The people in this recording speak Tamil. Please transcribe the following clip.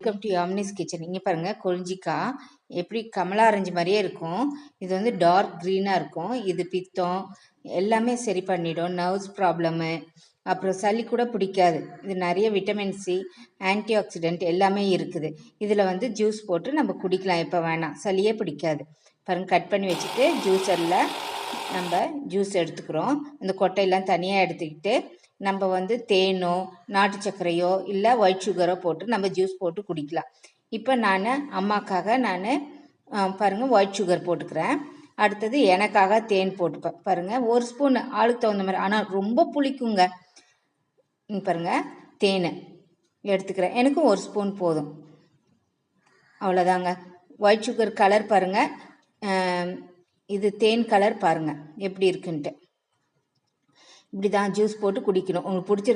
Welcome to Yamini's kitchen. இங்கே பாருங்கள், கொழிஞ்சிக்காய் எப்படி கமலா ஆரஞ்சு மாதிரியே இருக்கும். இது வந்து டார்க் க்ரீனாக இருக்கும். இது பித்தம் எல்லாமே சரி பண்ணிடும். நர்வ்ஸ் ப்ராப்ளமு, அப்புறம் சளி கூட பிடிக்காது. இது நிறைய விட்டமின் சி, ஆன்டி ஆக்சிடென்ட் எல்லாமே இருக்குது. இதில் வந்து ஜூஸ் போட்டு நம்ம குடிக்கலாம். எப்போ வேணாம், சளியே பிடிக்காது. பாருங்கள், கட் பண்ணி வச்சுட்டு ஜூஸரில் நம்ம ஜூஸ் எடுத்துக்கிறோம். இந்த கொட்டையெல்லாம் தனியாக எடுத்துக்கிட்டு நம்ம வந்து தேனோ நாட்டு சர்க்கரையோ இல்லை ஒயிட் சுகரோ போட்டு நம்ம ஜூஸ் போட்டு குடிக்கலாம். இப்போ நான் அம்மாக்காக பாருங்கள் ஒயிட் சுகர் போட்டுக்கிறேன். அடுத்தது எனக்காக தேன் போட்டுப்பேன். பாருங்கள், ஒரு ஸ்பூன் ஆளுக்கு தகுந்த மாதிரி, ஆனால் ரொம்ப புளிக்குங்க. பாருங்கள், தேன் எடுத்துக்கிறேன். எனக்கும் ஒரு ஸ்பூன் போதும். அவ்வளோதாங்க. ஒயிட் சுகர் கலர் பாருங்கள், இது தேன் கலர் பாருங்கள் எப்படி இருக்குன்ட்டு. இப்படி தான் ஜூஸ் போட்டு குடிக்கணும். உங்களுக்கு பிடிச்சிருந்தா